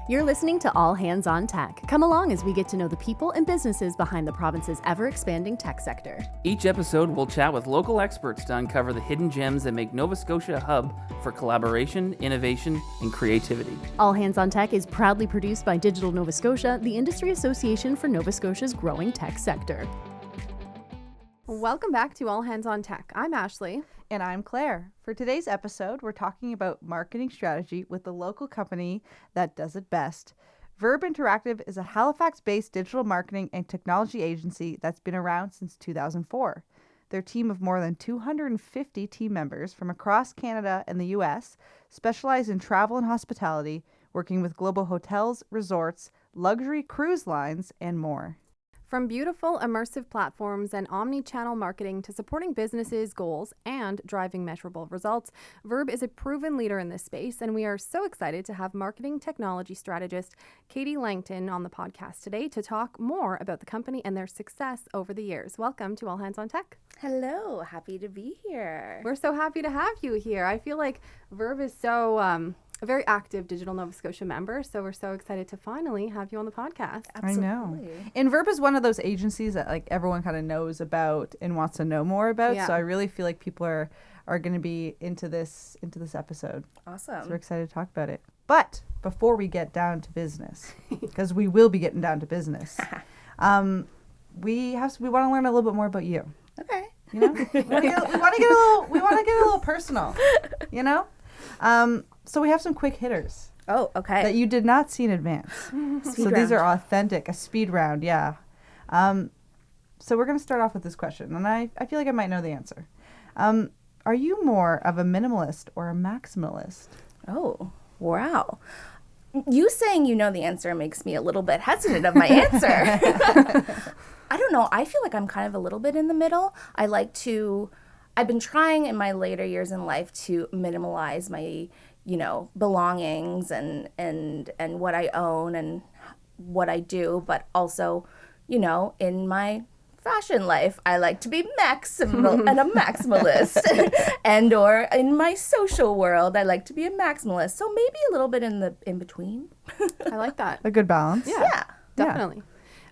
You're listening to All Hands on Tech. Come along as we get to know the people and businesses behind the province's ever-expanding tech sector. Each episode, we'll chat with local experts to uncover the hidden gems that make Nova Scotia a hub for collaboration, innovation, and creativity. All Hands on Tech is proudly produced by Digital Nova Scotia, the industry association for Nova Scotia's growing tech sector. Welcome back to All Hands on Tech. I'm Ashley. And I'm Claire. For today's episode, we're talking about marketing strategy with the local company that does it best. Verb Interactive is a Halifax-based digital marketing and technology agency that's been around since 2004. Their team of more than 250 team members from across Canada and the US specialize in travel and hospitality, working with global hotels, resorts, luxury cruise lines, and more. From beautiful immersive platforms and omnichannel marketing to supporting businesses' goals and driving measurable results, Verb is a proven leader in this space, and we are so excited to have Marketing Technology Strategist Katie Langton on the podcast today to talk more about the company and their success over the years. Welcome to All Hands on Tech. Hello, happy to be here. We're so happy to have you here. I feel like Verb is so a very active Digital Nova Scotia member, so we're so excited to finally have you on the podcast. Absolutely. I know. And Verb is one of those agencies that like everyone kind of knows about and wants to know more about. Yeah. So I really feel like people are going to be into this episode. Awesome. So we're excited to talk about it. But before we get down to business, because we will be getting down to business, we want to learn a little bit more about you. Okay. You know, we want to get a little personal. You know. So we have some quick hitters. Oh, okay. That you did not see in advance. So these are authentic, a speed round, yeah. So we're going to start off with this question, and I feel like I might know the answer. Are you more of a minimalist or a maximalist? Oh, wow. You saying you know the answer makes me a little bit hesitant of my answer. I don't know. I feel like I'm kind of a little bit in the middle. I've been trying in my later years in life to minimalize my, belongings and what I own and what I do, but also, in my fashion life, I like to be maximal and a maximalist. And or in my social world, I like to be a maximalist. So maybe a little bit in between. I like that. A good balance. Yeah. Definitely.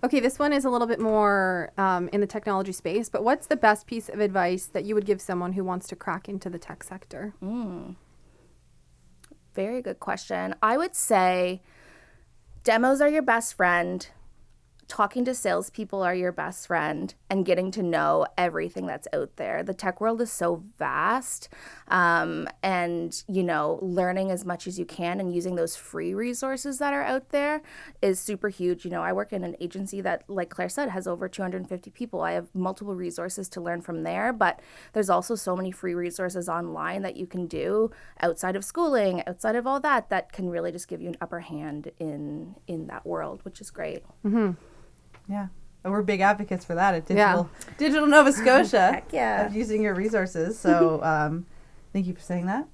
Okay, this one is a little bit more in the technology space, but what's the best piece of advice that you would give someone who wants to crack into the tech sector? Very good question. I would say demos are your best friend. Talking to salespeople are your best friend, and getting to know everything that's out there. The tech world is so vast, and, learning as much as you can and using those free resources that are out there is super huge. I work in an agency that, like Claire said, has over 250 people. I have multiple resources to learn from there, but there's also so many free resources online that you can do outside of schooling, outside of all that can really just give you an upper hand in that world, which is great. Mm-hmm. Yeah. And we're big advocates for that at Digital Nova Scotia. Heck yeah. Of using your resources. So thank you for saying that.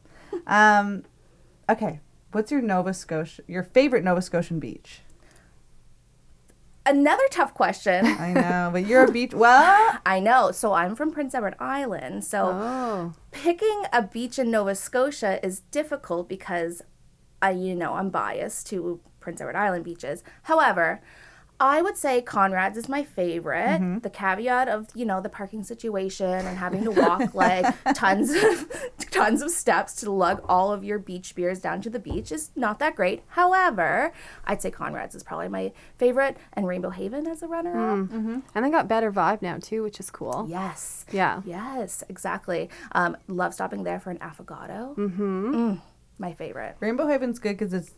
Okay. What's your favorite Nova Scotian beach? Another tough question. I know, but you're a beach. Well, I know. So I'm from Prince Edward Island. So picking a beach in Nova Scotia is difficult because I'm biased to Prince Edward Island beaches. However, I would say Conrad's is my favorite. Mm-hmm. The caveat of, the parking situation and having to walk like tons of steps to lug all of your beach beers down to the beach is not that great. However, I'd say Conrad's is probably my favorite, and Rainbow Haven as a runner-up. Mm-hmm. And they got better vibe now too, which is cool. Yes. Yeah. Yes, exactly. Love stopping there for an affogato. Mm-hmm. My favorite. Rainbow Haven's good because it's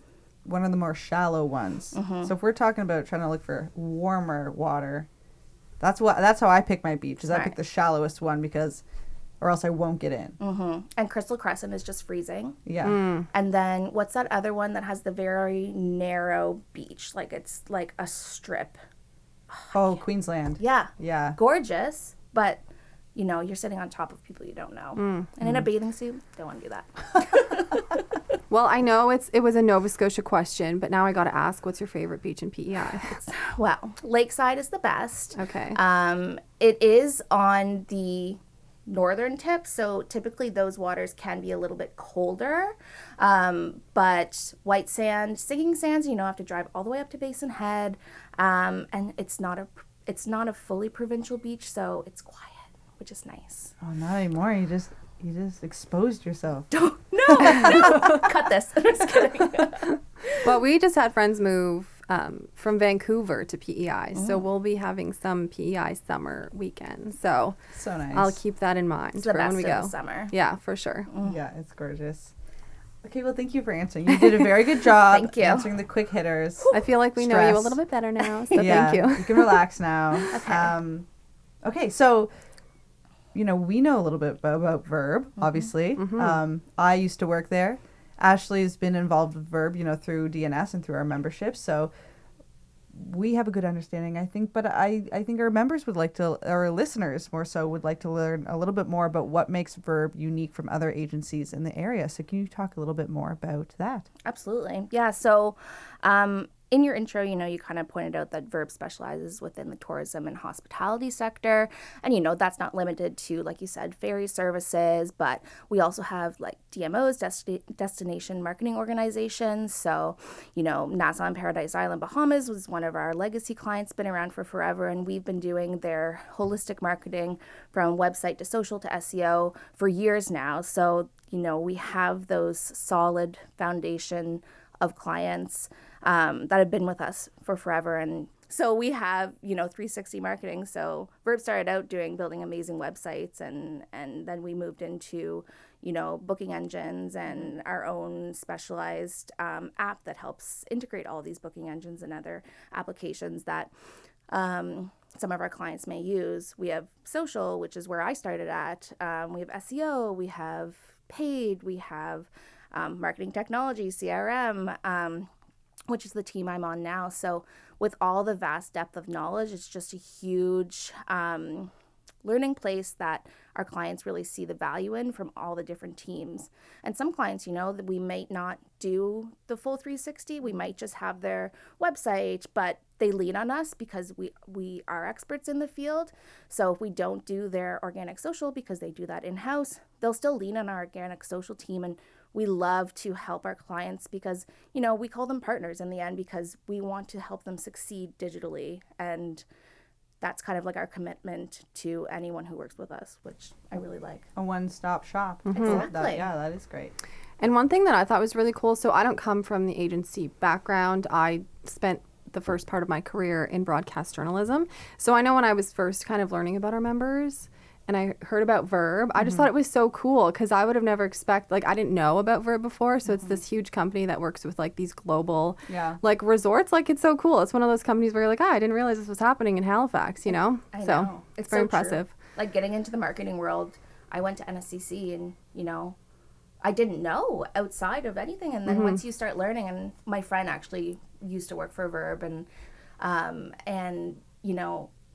one of the more shallow ones. Mm-hmm. So if we're talking about trying to look for warmer water, that's how I pick my beach. I pick the shallowest one or else I won't get in. Mm-hmm. And Crystal Crescent is just freezing. Yeah. Mm. And then what's that other one that has the very narrow beach? Like it's like a strip. Oh, Queensland. Yeah. Yeah. Gorgeous, but you're sitting on top of people you don't know. Mm. And in a bathing suit, don't want to do that. Well, I know it was a Nova Scotia question, but now I got to ask, what's your favorite beach in PEI? Well, Lakeside is the best. Okay. It is on the northern tip, so typically those waters can be a little bit colder. But white sand, sinking sands, you have to drive all the way up to Basin Head, and it's not a fully provincial beach, so it's quiet, which is nice. Oh, not anymore. You just exposed yourself. No, cut this. I'm just kidding. Well, we just had friends move from Vancouver to PEI, so we'll be having some PEI summer weekends. So nice. I'll keep that in mind It's the for best when we of go. the summer. Yeah, for sure. Yeah, it's gorgeous. Okay, well, thank you for answering. You did a very good job Thank you. answering the quick hitters. I feel like we know you a Stress. little bit better now, so Yeah, thank you. You can relax now. Okay. Okay, so we know a little bit about Verb, obviously. I used to work there. Ashley's been involved with Verb, through DNS and through our membership. So we have a good understanding, I think. But I think our members would like to, or listeners more so, would like to learn a little bit more about what makes Verb unique from other agencies in the area. So can you talk a little bit more about that? Absolutely. Yeah. So in your intro, you kind of pointed out that Verb specializes within the tourism and hospitality sector. And, that's not limited to, like you said, ferry services, but we also have like DMOs, destination marketing organizations. So, Nassau and Paradise Island, Bahamas was one of our legacy clients, been around for forever. And we've been doing their holistic marketing from website to social to SEO for years now. So, we have those solid foundation of clients that have been with us for forever. And so we have, 360 marketing. So Verb started out building amazing websites, and then we moved into, booking engines and our own specialized app that helps integrate all these booking engines and other applications that some of our clients may use. We have social, which is where I started at. We have SEO, we have paid, we have marketing technology, CRM, which is the team I'm on now. So with all the vast depth of knowledge, it's just a huge learning place that our clients really see the value in from all the different teams. And some clients, that we might not do the full 360. We might just have their website, but they lean on us because we are experts in the field. So if we don't do their organic social because they do that in-house, they'll still lean on our organic social team. And we love to help our clients because, we call them partners in the end because we want to help them succeed digitally. And that's kind of like our commitment to anyone who works with us, which I really like. A one-stop shop. I love Exactly. that. Yeah, that is great. And one thing that I thought was really cool, so I don't come from the agency background. I spent the first part of my career in broadcast journalism. So I know when I was first kind of learning about our members and I heard about Verb, I just thought it was so cool because I would have never I didn't know about Verb before. So it's this huge company that works with like these global resorts. Like it's so cool. It's one of those companies where you're like, I didn't realize this was happening in Halifax, I know. So it's very so impressive. True. Like getting into the marketing world, I went to NSCC and, I didn't know outside of anything. And then once you start learning, and my friend actually used to work for Verb and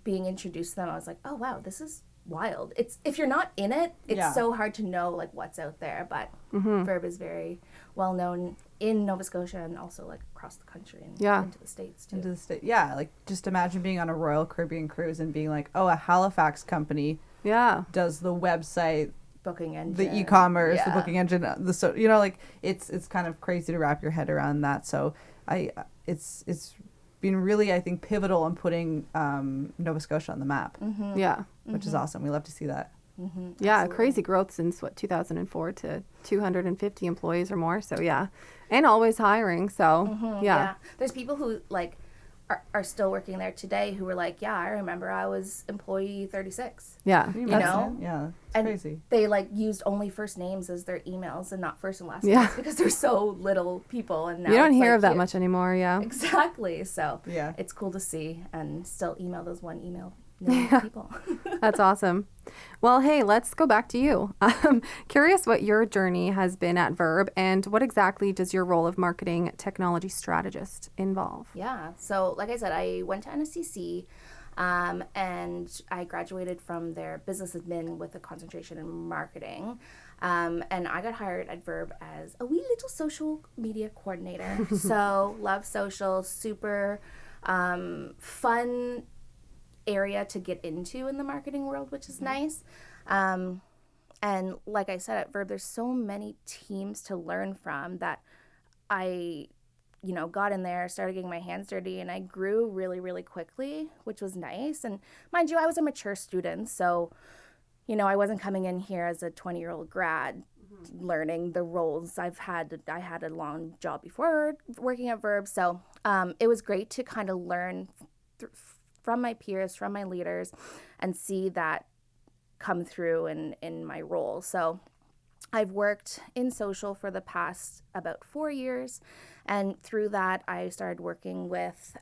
being introduced to them, I was like, oh, wow, this is wild. It's if you're not in it, it's so hard to know like what's out there. But Verb is very well known in Nova Scotia and also like across the country and into the States too. Like just imagine being on a Royal Caribbean cruise and being like, oh, a Halifax company does the website, booking engine, the e-commerce, the booking engine, it's kind of crazy to wrap your head around that. So it's been really, I think, pivotal in putting Nova Scotia on the map. Which is awesome. We love to see that. Absolutely. Crazy growth since 2004 to 250 employees or more. So and always hiring. So there's people who like are still working there today who were like, I remember I was employee 36. It's and crazy. They like used only first names as their emails and not first and last names because there's so little people. And now you don't it's hear like of that much anymore. Exactly. So it's cool to see and still email those one email people. That's awesome. Well, hey, let's go back to you. I'm curious what your journey has been at Verb and what exactly does your role of marketing technology strategist involve? Yeah. So like I said, I went to NSCC and I graduated from their business admin with a concentration in marketing. And I got hired at Verb as a wee little social media coordinator. So love social, super fun area to get into in the marketing world, which is nice. And like I said, at Verb, there's so many teams to learn from that I, got in there, started getting my hands dirty, and I grew really, really quickly, which was nice. And mind you, I was a mature student, so, I wasn't coming in here as a 20-year-old grad learning the roles I had a long job before working at Verb. So it was great to kind of learn from my peers, from my leaders, and see that come through in my role. So I've worked in social for the past about 4 years, and through that I started working with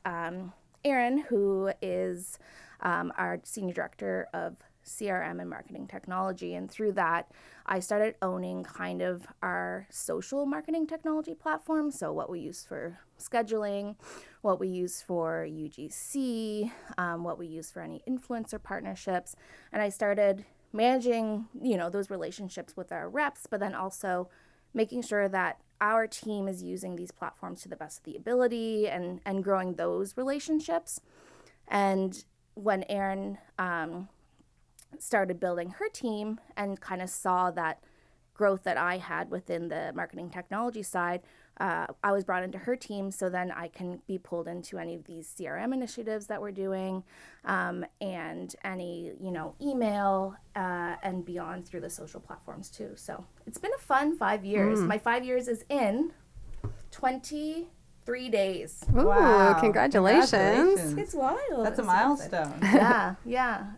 Erin, who is our Senior Director of CRM and Marketing Technology, and through that I started owning kind of our social marketing technology platform. So what we use for scheduling, what we use for UGC, what we use for any influencer partnerships, and I started managing, those relationships with our reps, but then also making sure that our team is using these platforms to the best of the ability and growing those relationships. And when Erin started building her team and kind of saw that growth that I had within the marketing technology side, I was brought into her team so then I can be pulled into any of these CRM initiatives that we're doing, and any, email and beyond through the social platforms too. So it's been a fun 5 years. My 5 years is in 23 days. Ooh, Wow. congratulations. It's wild. That's a It's milestone. yeah.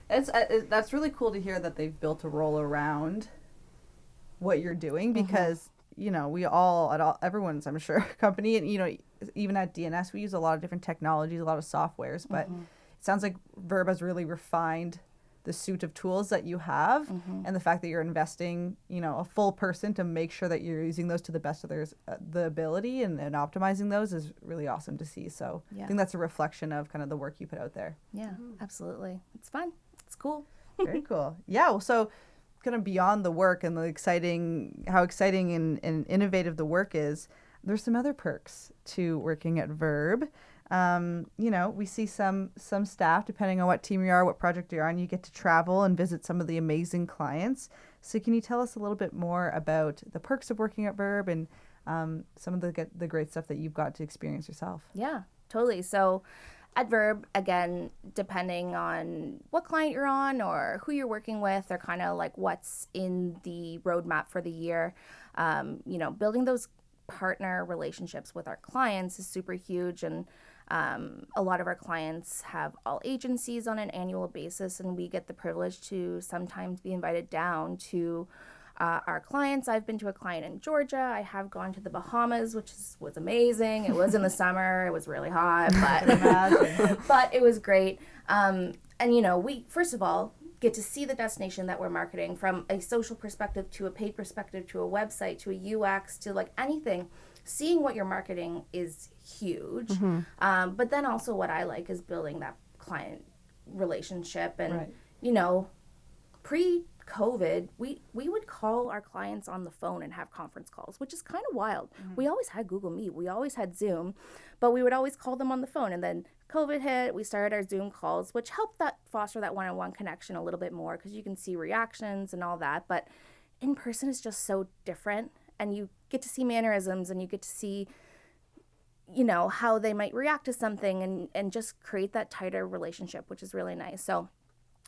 That's really cool to hear that they've built a role around what you're doing, because we all everyone's, I'm sure, company, and even at DNS we use a lot of different technologies, a lot of softwares, but it sounds like Verb has really refined the suite of tools that you have, and the fact that you're investing a full person to make sure that you're using those to the best of the ability and optimizing those is really awesome to see. So I think that's a reflection of kind of the work you put out there. Yeah, absolutely. It's fun. It's cool. Very cool. Yeah. Well, so kind of beyond the work and how exciting and innovative the work is, there's some other perks to working at Verb. We see some staff, depending on what team you are, what project you're on, you get to travel and visit some of the amazing clients. So can you tell us a little bit more about the perks of working at Verb and some of the great stuff that you've got to experience yourself? Yeah, totally. So at Verb, again, depending on what client you're on or who you're working with, or kind of like what's in the roadmap for the year, building those partner relationships with our clients is super huge. And a lot of our clients have all agencies on an annual basis, and we get the privilege to sometimes be invited down to our clients. I've been to a client in Georgia. I have gone to the Bahamas, which was amazing. It was in the summer. It was really hot, but it was great. And we, first of all, get to see the destination that we're marketing from a social perspective to a paid perspective to a website to a UX to like anything. Seeing what you're marketing is huge. But then also what I like is building that client relationship. And, pre-COVID, we would call our clients on the phone and have conference calls, which is kind of wild. We always had Google Meet. We always had Zoom, but we would always call them on the phone. And then COVID hit, we started our Zoom calls, which helped foster that one-on-one connection a little bit more because you can see reactions and all that. But in person is just so different. And you get to see mannerisms and you get to see, how they might react to something and just create that tighter relationship, which is really nice. So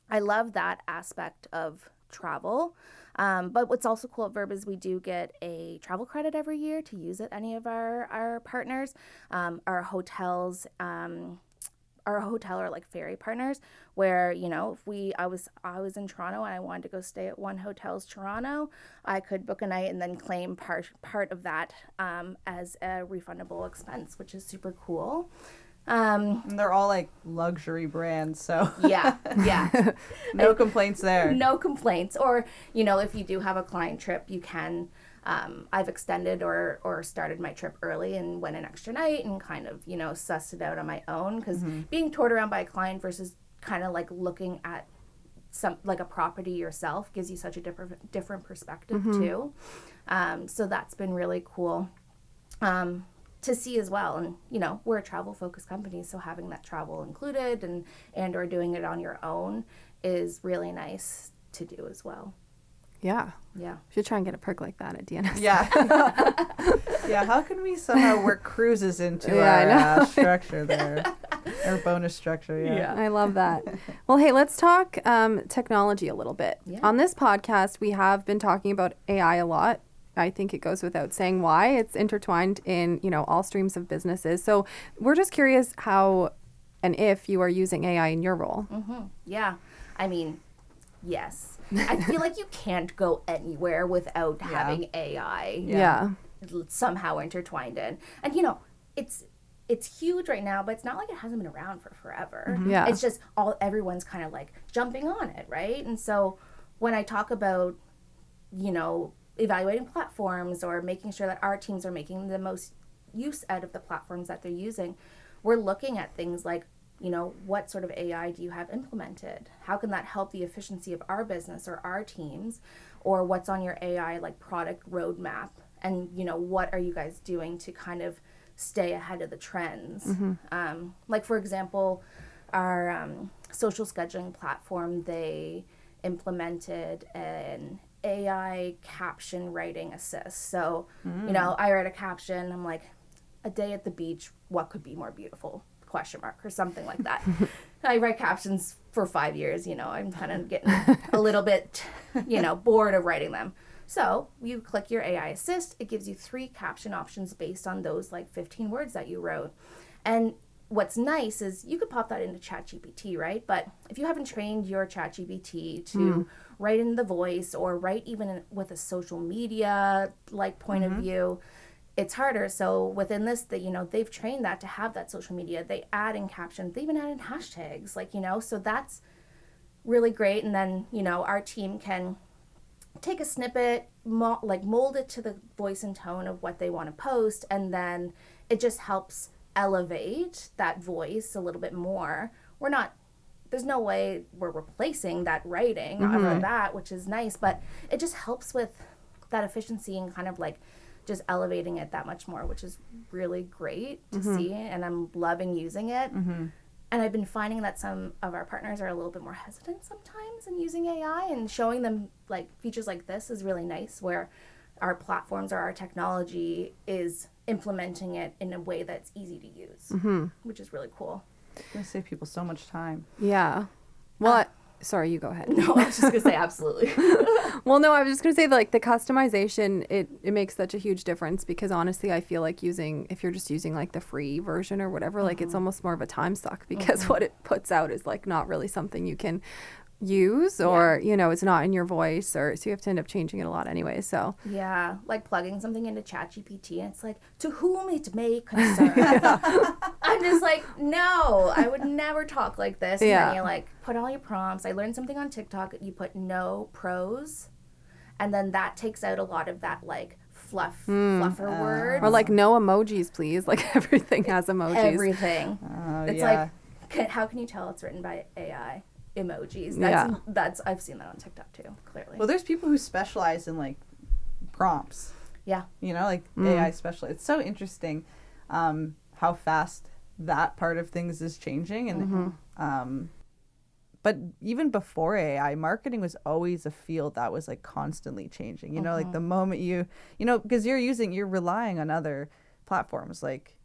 I love that aspect of travel. But what's also cool at Verb is we do get a travel credit every year to use at any of our partners. Our hotels, our hotel are like ferry partners where, if I was in Toronto and I wanted to go stay at One Hotels Toronto, I could book a night and then claim part of that as a refundable expense, which is super cool. And they're all like luxury brands, so yeah. No complaints there. No complaints. Or, if you do have a client trip, you can, I've extended or started my trip early and went an extra night and kind of, sussed it out on my own, because being toured around by a client versus kind of like looking at some like a property yourself gives you such a different perspective too. So that's been really cool. To see as well. And we're a travel focused company, so having that travel included and or doing it on your own is really nice to do as well. Yeah. Yeah. Should try and get a perk like that at DNS. Yeah. Yeah, how can we somehow work cruises into Yeah, our structure there? Our bonus structure, yeah. I love that. Well, hey, let's talk technology a little bit. Yeah. On this podcast, we have been talking about AI a lot. I think it goes without saying why. It's intertwined in, all streams of businesses. So we're just curious how and if you are using AI in your role. Mm-hmm. Yeah. I mean, yes. I feel like you can't go anywhere without having AI Yeah. somehow intertwined in. And, it's huge right now, but it's not like it hasn't been around for forever. Yeah. It's just everyone's kind of like jumping on it, right? And so when I talk about, evaluating platforms or making sure that our teams are making the most use out of the platforms that they're using, we're looking at things like, what sort of AI do you have implemented? How can that help the efficiency of our business or our teams? Or what's on your AI like product roadmap? And, what are you guys doing to kind of stay ahead of the trends? Like, for example, our social scheduling platform, they implemented an AI caption writing assist. So, I write a caption, I'm like, a day at the beach, what could be more beautiful? ? Or something like that. I write captions for 5 years, I'm kind of getting a little bit, bored of writing them. So you click your AI assist, it gives you 3 caption options based on those like 15 words that you wrote. And what's nice is you could pop that into ChatGPT, right? But if you haven't trained your ChatGPT to write in the voice or write even with a social media like point of view, it's harder. So within this, they've trained that to have that social media. They add in captions. They even add in hashtags, so that's really great. And then, our team can take a snippet, mold it to the voice and tone of what they want to post. And then it just helps elevate that voice a little bit more. There's no way we're replacing that writing of that, which is nice, but it just helps with that efficiency and kind of like just elevating it that much more, which is really great to see, and I'm loving using it. And I've been finding that some of our partners are a little bit more hesitant sometimes in using AI, and showing them like features like this is really nice, where our platforms or our technology is implementing it in a way that's easy to use, which is really cool. It's going to save people so much time. Yeah. Well, sorry, you go ahead. No, I was just going to say absolutely. Well, no, I was just going to say like the customization, it makes such a huge difference, because honestly, I feel like if you're just using like the free version or whatever, like it's almost more of a time suck, because what it puts out is like not really something you can use, or it's not in your voice, or so you have to end up changing it a lot anyway. So yeah, like plugging something into ChatGPT and it's like, to whom it may concern. I'm just like, no, I would never talk like this. And then you like put all your prompts. I learned something on TikTok. You put no prose, and then that takes out a lot of that like fluffer words. Or like no emojis, please. Like everything has emojis. Everything. It's like, how can you tell it's written by AI? Emojis. That's I've seen that on TikTok too, clearly. Well, there's people who specialize in like prompts. Yeah. AI special. It's so interesting how fast that part of things is changing, and but even before AI, marketing was always a field that was like constantly changing. Like the moment because you're relying on other platforms like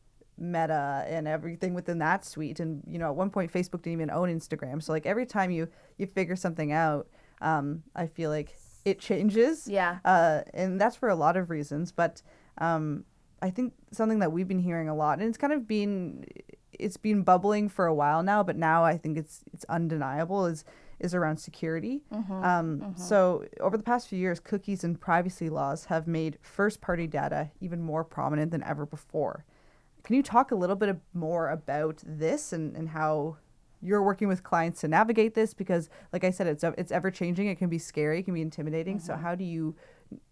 Meta and everything within that suite, and at one point Facebook didn't even own Instagram, so like every time you figure something out, I feel like it changes, and that's for a lot of reasons, but I think something that we've been hearing a lot, and it's kind of been bubbling for a while now, but now I think it's undeniable, is around security. So over the past few years, cookies and privacy laws have made first-party data even more prominent than ever before. Can you talk a little bit more about this and how you're working with clients to navigate this? Because like I said, it's ever changing. It can be scary. It can be intimidating. So how do you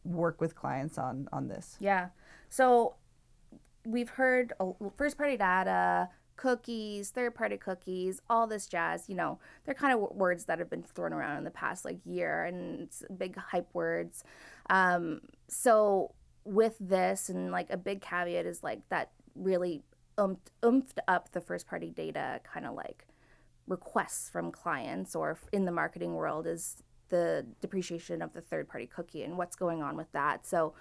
work with clients on this? Yeah. So we've heard first party data, cookies, third party cookies, all this jazz. They're kind of words that have been thrown around in the past like year, and it's big hype words. So with this, and like a big caveat is like that really oomphed up the first party data kind of like requests from clients or in the marketing world is the depreciation of the third-party cookie and what's going on with that. So,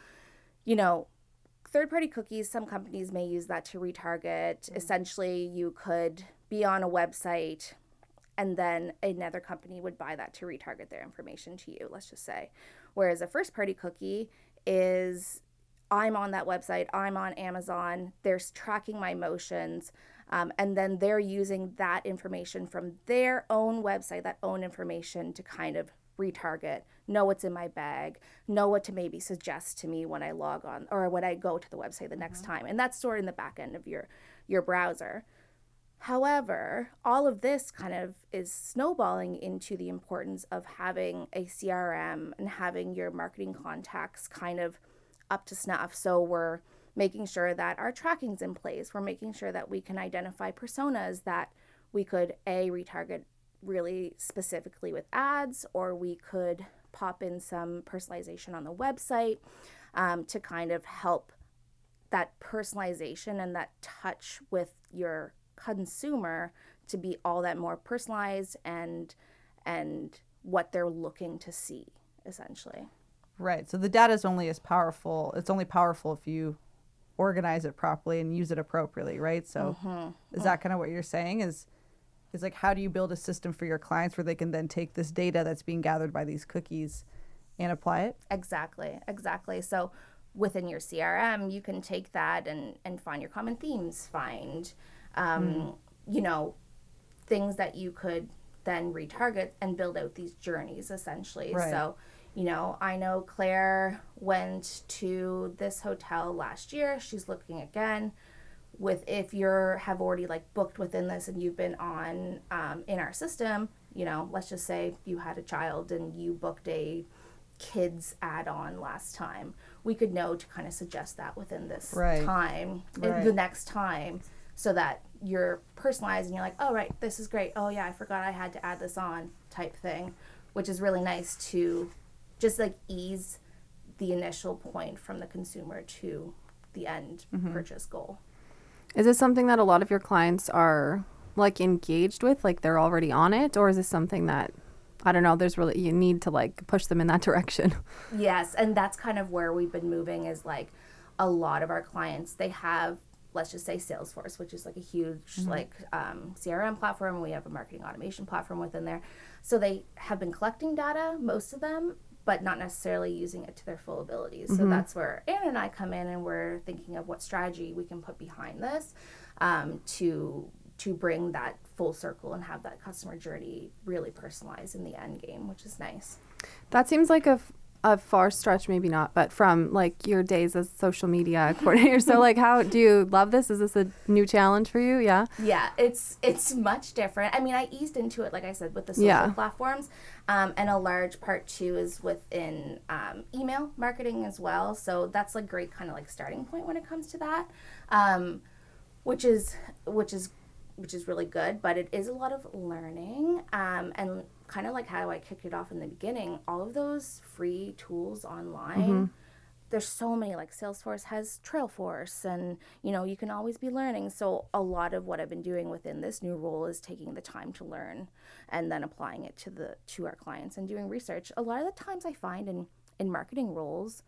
third-party cookies, some companies may use that to retarget. Essentially, you could be on a website and then another company would buy that to retarget their information to you, let's just say. Whereas a first-party cookie is, I'm on that website, I'm on Amazon, they're tracking my motions, and then they're using that information from their own website, that own information to kind of retarget, know what's in my bag, know what to maybe suggest to me when I log on or when I go to the website the next time. And that's stored in the back end of your browser. However, all of this kind of is snowballing into the importance of having a CRM and having your marketing contacts kind of up to snuff. So we're making sure that our tracking's in place. We're making sure that we can identify personas that we could retarget really specifically with ads, or we could pop in some personalization on the website to kind of help that personalization and that touch with your consumer to be all that more personalized and what they're looking to see, essentially. Right. So the data is only as powerful. It's only powerful if you organize it properly and use it appropriately, right? So is that kind of what you're saying is like, how do you build a system for your clients where they can then take this data that's being gathered by these cookies and apply it? Exactly. So within your CRM, you can take that and find your common themes, find, things that you could then retarget and build out these journeys, essentially. Right. So, I know Claire went to this hotel last year. She's looking again. If you have already booked within this and you've been on in our system, let's just say you had a child and you booked a kids add-on last time, we could know to kind of suggest that within this time, the next time, so that you're personalized and you're like, oh, right, this is great. Oh, yeah, I forgot I had to add this on type thing, which is really nice to just ease the initial point from the consumer to the end purchase goal. Is this something that a lot of your clients are engaged with, they're already on it, or is this something that, I don't know, you need to push them in that direction? Yes, and that's kind of where we've been moving is a lot of our clients, they have, let's just say Salesforce, which is a huge CRM platform. We have a marketing automation platform within there. So they have been collecting data, most of them, but not necessarily using it to their full abilities. So that's where Anna and I come in, and we're thinking of what strategy we can put behind this to bring that full circle and have that customer journey really personalized in the end game, which is nice. That seems like a far stretch, maybe not, but from your days as social media coordinator. So how do you love this? Is this a new challenge for you? Yeah. Yeah, it's much different. I mean, I eased into it, like I said, with the social platforms, and a large part too is within email marketing as well. So that's great kind of starting point when it comes to that, which is really good. But it is a lot of learning, and kind of how I kicked it off in the beginning, all of those free tools online, there's so many, Salesforce has Trailforce, and, you can always be learning. So a lot of what I've been doing within this new role is taking the time to learn and then applying it to our clients and doing research. A lot of the times I find in marketing roles,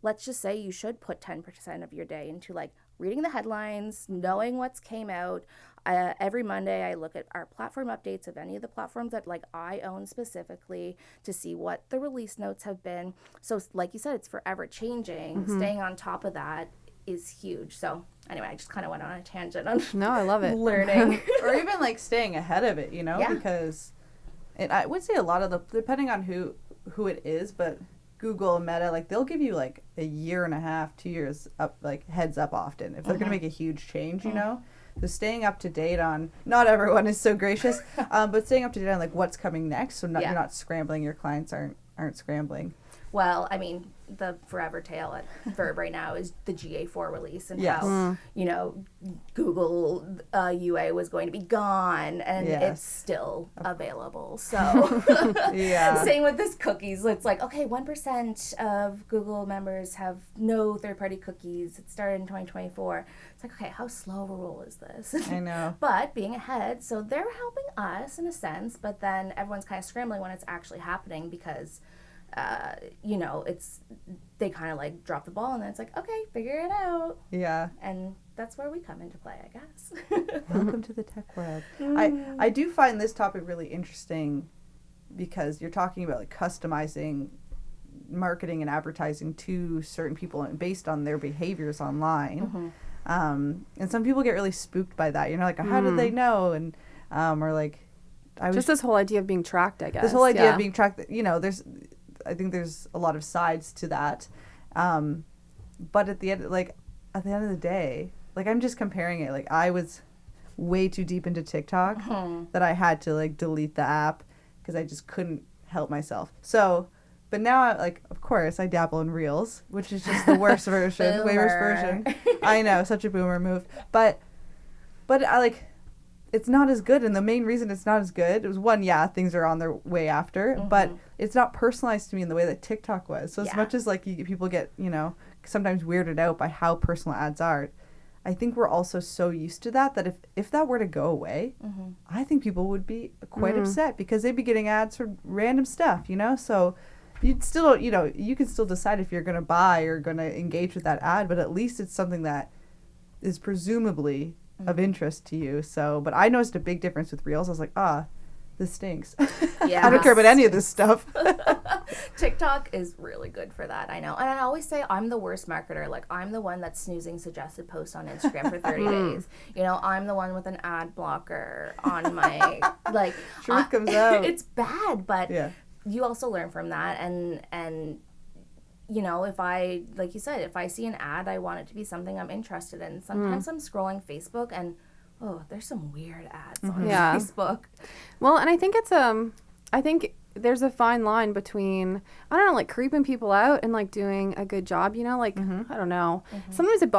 let's just say you should put 10% of your day into reading the headlines, knowing what's came out. Every Monday I look at our platform updates of any of the platforms that I own specifically to see what the release notes have been. So like you said, it's forever changing. Staying on top of that is huge. So anyway, I just kind of went on a tangent on No, I love it. learning. Or even staying ahead of it, because I would say a lot of depending on who it is, but Google and Meta, they'll give you a year and a half, 2 years up, heads up often if they're going to make a huge change, So staying up to date on, not everyone is so gracious, but staying up to date on what's coming next, so you're not scrambling, your clients aren't scrambling. Well, I mean, the forever tale at Verb right now is the GA4 release and Yes. how, you know, Google UA was going to be gone, and Yes. it's still available. So Yeah. same with this cookies. It's like, okay, 1% of Google members have no third-party cookies. It started in 2024. It's like, okay, how slow of a roll is this? I know. But being ahead, so they're helping us in a sense, but then everyone's kind of scrambling when it's actually happening because, you know, they kind of like drop the ball and then it's like, okay, figure it out. Yeah. And that's where we come into play, I guess. Welcome to the tech world. I do find this topic really interesting because you're talking about like customizing marketing and advertising to certain people and based on their behaviors online. And some people get really spooked by that. You know, like, how did they know? And or like, Just this whole idea of being tracked, I guess. This whole idea of being tracked. You know, I think there's a lot of sides to that. But at the end of the day, like, I'm just comparing it. Like, I was way too deep into TikTok that I had to like delete the app because I just couldn't help myself. So, but now, of course, I dabble in Reels, which is just the worst version, way worse version. I know, such a boomer move. But I like, it's not as good, and the main reason it's not as good is one, things are on their way after, but it's not personalized to me in the way that TikTok was. So as much as like people get, you know, sometimes weirded out by how personal ads are, I think we're also so used to that if that were to go away, I think people would be quite upset because they'd be getting ads for random stuff, you know? So you'd still, you know, you can still decide if you're going to buy or going to engage with that ad, but at least it's something that is presumably of interest to you. So, but I noticed a big difference with Reels. I was like, this stinks. Yeah. I don't care about any of this stuff. TikTok is really good for that, I know. And I always say I'm the worst marketer. Like, I'm the one that's snoozing suggested posts on Instagram for 30 days. You know, I'm the one with an ad blocker on my, like. Truth comes out. It's bad, but you also learn from that. And you know, if I, like you said, if I see an ad, I want it to be something I'm interested in. Sometimes I'm scrolling Facebook and, there's some weird ads on Facebook. Well, and I think I think there's a fine line between, I don't know, like creeping people out and like doing a good job, you know, like, I don't know. Sometimes it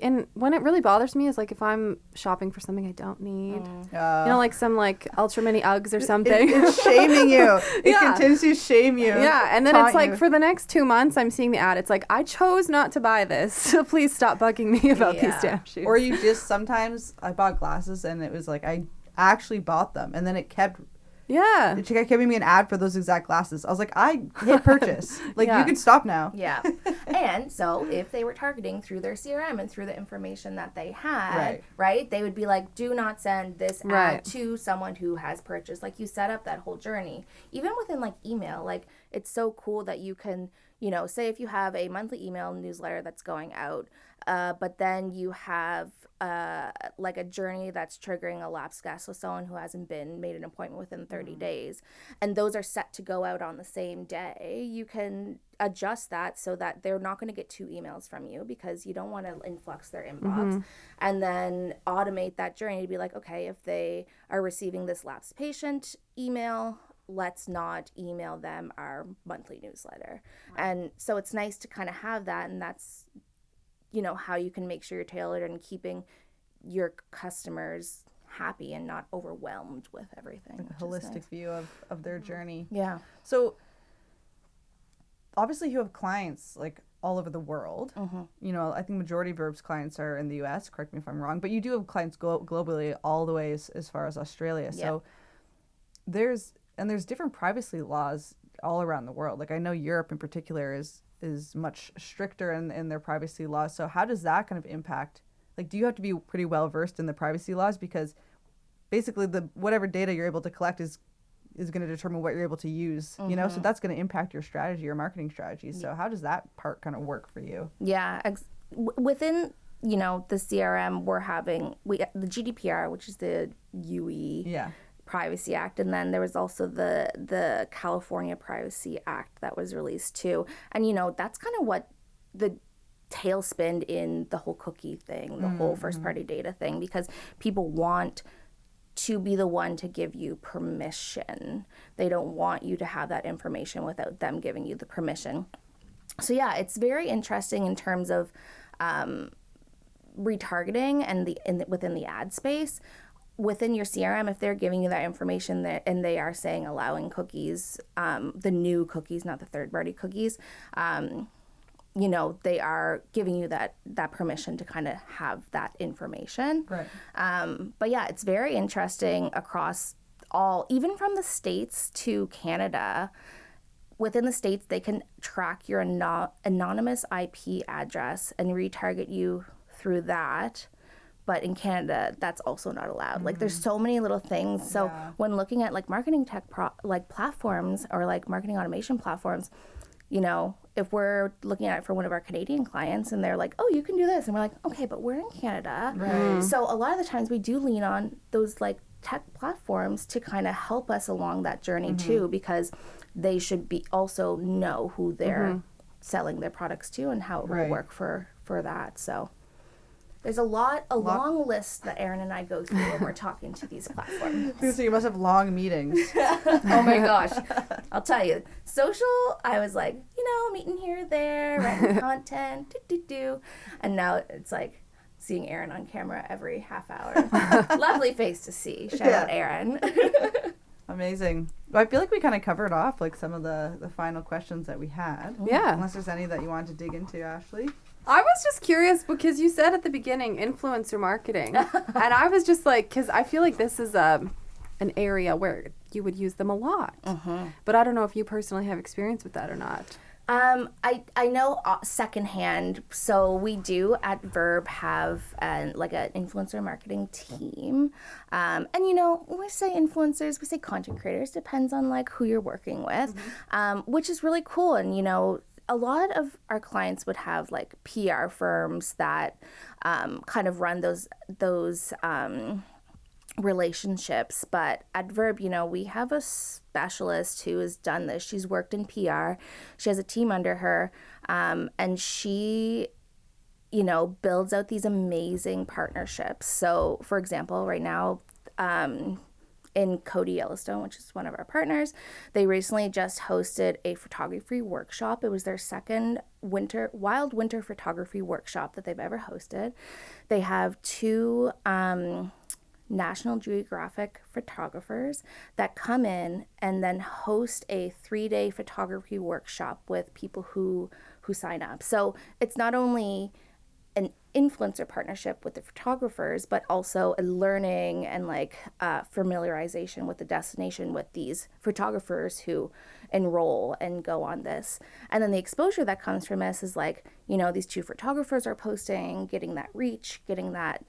and when it really bothers me is like if I'm shopping for something I don't need, you know, like some like ultra mini Uggs or something. It's shaming you. It continues to shame you. Yeah. And then it's like for the next 2 months, I'm seeing the ad. It's like, I chose not to buy this. So please stop bugging me about these damn shoes. Or you just, sometimes I bought glasses and it was like, I actually bought them and then it kept it kept giving me an ad for those exact glasses. I was like, I hit purchase. Like, you can stop now. Yeah. And so if they were targeting through their CRM and through the information that they had, right, they would be like, do not send this ad to someone who has purchased. Like, you set up that whole journey. Even within, like, email, like, it's so cool that you can, you know, say if you have a monthly email newsletter that's going out, but then you have like a journey that's triggering a lapsed guest, so someone who hasn't made an appointment within 30 days, and those are set to go out on the same day. You can adjust that so that they're not going to get 2 emails from you because you don't want to influx their inbox, and then automate that journey to be like, okay, if they are receiving this lapsed patient email, let's not email them our monthly newsletter. And so it's nice to kind of have that, and that's, you know, how you can make sure you're tailored and keeping your customers happy and not overwhelmed with everything. Like a holistic view of their journey. Yeah. So obviously you have clients like all over the world. You know, I think majority of Verb's clients are in the US, correct me if I'm wrong, but you do have clients globally all the way as far as Australia. Yep. So there's different privacy laws all around the world. Like, I know Europe in particular is much stricter in their privacy laws. So how does that kind of impact? Like, do you have to be pretty well versed in the privacy laws? Because basically whatever data you're able to collect is going to determine what you're able to use, you know? So that's going to impact your strategy, your marketing strategy. So how does that part kind of work for you? Yeah. Within, you know, the CRM, we're having the GDPR, which is the UE Privacy Act, and then there was also the California Privacy Act that was released too. And, you know, that's kind of what the tailspin in the whole cookie thing, the whole first party data thing, because people want to be the one to give you permission. They don't want you to have that information without them giving you the permission. So yeah, it's very interesting in terms of retargeting and within the ad space. Within your CRM, if they're giving you that information and they are saying allowing cookies, the new cookies, not the third-party cookies, you know, they are giving you that permission to kind of have that information. Right. But yeah, it's very interesting across all, even from the States to Canada. Within the States, they can track your anonymous IP address and retarget you through that. But in Canada, that's also not allowed. Like, there's so many little things. So when looking at like marketing tech platforms or like marketing automation platforms, you know, if we're looking at it for one of our Canadian clients and they're like, oh, you can do this. And we're like, okay, but we're in Canada. Right. So a lot of the times we do lean on those like tech platforms to kind of help us along that journey too, because they should be also know who they're selling their products to and how it will work for that. So there's a long list that Erin and I go through when we're talking to these platforms. So you must have long meetings. Oh my gosh. I'll tell you. Social, I was like, you know, meeting here or there, writing content, And now it's like seeing Erin on camera every half hour. Lovely face to see. Shout out Erin. Amazing. Well, I feel like we kind of covered off like some of the final questions that we had. Yeah. Unless there's any that you wanted to dig into, Ashley. I was just curious because you said at the beginning influencer marketing. And I was just like, because I feel like this is an area where you would use them a lot. But I don't know if you personally have experience with that or not. I know secondhand. So we do at Verb have like an influencer marketing team. And you know, when we say influencers, we say content creators, depends on like who you're working with, which is really cool. And you know, a lot of our clients would have like PR firms that kind of run those relationships. But at Verb, you know, we have a specialist who has done this. She's worked in PR. She has a team under her. And she, you know, builds out these amazing partnerships. So, for example, right now, in Cody, Yellowstone, which is one of our partners, they recently just hosted a photography workshop. It was their second wild winter photography workshop that they've ever hosted. They have 2 National Geographic photographers that come in and then host a 3-day photography workshop with people who sign up. So it's not only an influencer partnership with the photographers, but also a learning and like familiarization with the destination with these photographers who enroll and go on this. And then the exposure that comes from this is like, you know, these 2 photographers are posting, getting that reach, getting that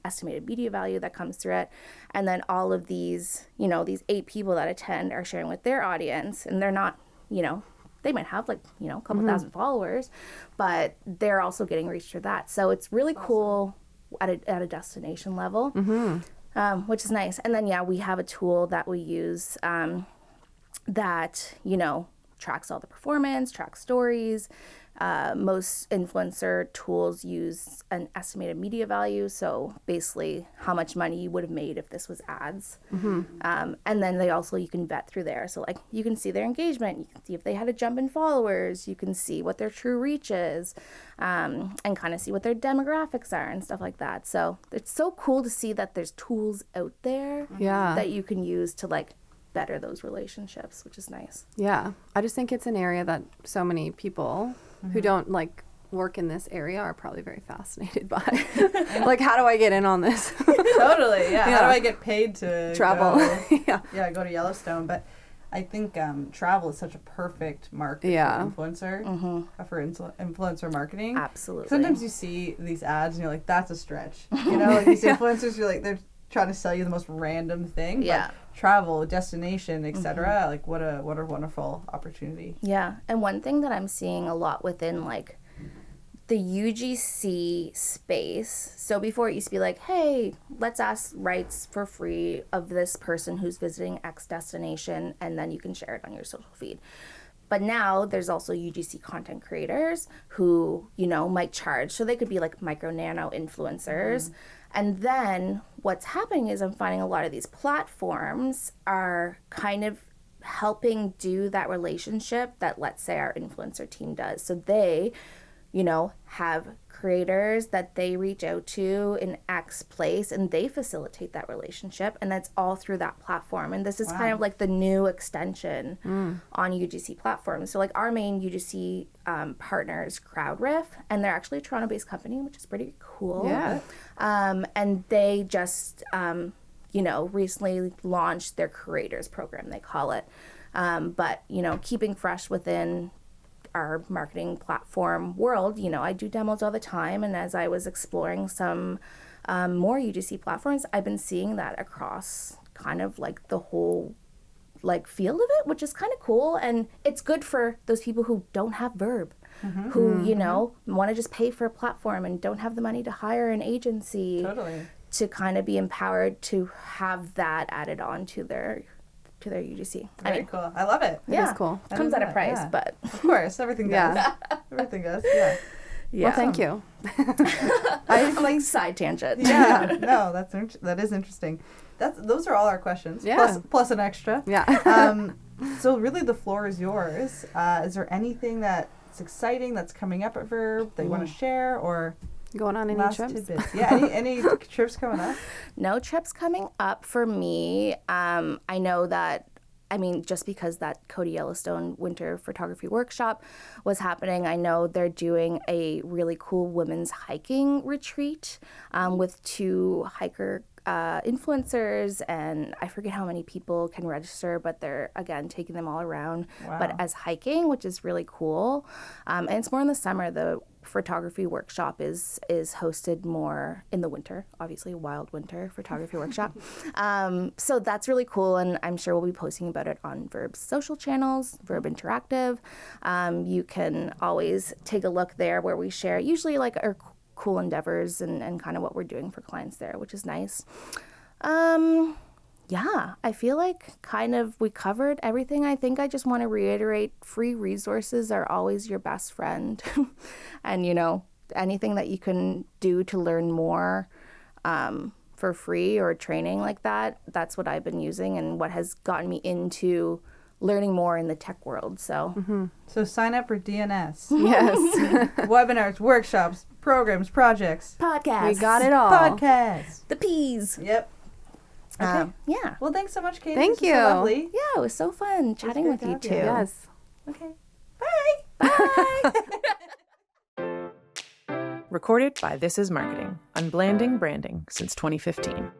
estimated media value that comes through it. And then all of these, you know, these 8 people that attend are sharing with their audience, and they're not, you know, they might have like, you know, a couple thousand followers, but they're also getting reach through that. So it's really cool at a destination level, which is nice. And then, yeah, we have a tool that we use that, you know, tracks all the performance, tracks stories. Most influencer tools use an estimated media value, so basically how much money you would have made if this was ads. And then you can vet through there. So like you can see their engagement, you can see if they had a jump in followers, you can see what their true reach is, and kind of see what their demographics are and stuff like that. So it's so cool to see that there's tools out there that you can use to like better those relationships, which is nice. Yeah. I just think it's an area that so many people who don't like work in this area are probably very fascinated by. Like, how do I get in on this? Totally, yeah. How do I get paid to travel? Go to Yellowstone. But I think travel is such a perfect market for influencer, for influencer marketing. Absolutely. Sometimes you see these ads and you're like, that's a stretch. You know, like these influencers, you're like, they're trying to sell you the most random thing. But travel, destination, etc. Like, what a wonderful opportunity. Yeah, and one thing that I'm seeing a lot within like the UGC space. So before it used to be like, hey, let's ask rights for free of this person who's visiting X destination, and then you can share it on your social feed. But now there's also UGC content creators who, you know, might charge. So they could be like micro nano influencers. And then what's happening is I'm finding a lot of these platforms are kind of helping do that relationship that, let's say, our influencer team does. So they, have creators that they reach out to in X place, and they facilitate that relationship, and that's all through that platform. And this is kind of like the new extension on UGC platforms. So like our main UGC partner is CrowdRiff, and they're actually a Toronto-based company, which is pretty cool. Yeah. And they just, recently launched their creators program, they call it. But, keeping fresh within our marketing platform world, I do demos all the time. And as I was exploring some more UGC platforms, I've been seeing that across kind of like the whole field of it, which is kind of cool. And it's good for those people who don't have Verb, who, want to just pay for a platform and don't have the money to hire an agency to kind of be empowered to have that added on to their UGC. Very cool. I love it. Yeah, is cool. It comes at a price, but of course, everything does. Everything does. Yeah. Well, thank you. I like side tangent. Yeah. No, that is interesting. Those are all our questions. Yeah. Plus an extra. Yeah. So really, the floor is yours. Is there anything that's exciting that's coming up at Verb that you want to share, or Going on any last trips? tidbits? Yeah. Any trips coming up? No trips coming up for me. I know that, just because that Cody Yellowstone winter photography workshop was happening, I know they're doing a really cool women's hiking retreat with 2 hiker influencers, and I forget how many people can register, but they're, again, taking them all around, but as hiking, which is really cool. And it's more in the summer. The photography workshop is hosted more in the winter, obviously wild winter photography workshop. So that's really cool, and I'm sure we'll be posting about it on Verb's social channels, Verb Interactive. You can always take a look there where we share usually like our cool endeavors and kind of what we're doing for clients there, which is nice. Yeah, I feel like kind of we covered everything. I think I just want to reiterate, free resources are always your best friend. And, anything that you can do to learn more for free or training like that, that's what I've been using and what has gotten me into learning more in the tech world. So, So sign up for DNS. Yes. Webinars, workshops, programs, projects. podcasts. We got it all. Podcasts. The P's. Yep. Okay. Yeah. Well, thanks so much, Katie. Thank This was so you. lovely. Yeah, it was so fun chatting great with to you have too. you. Yes. Okay. Bye. Recorded by This Is Marketing on Blanding Branding since 2015.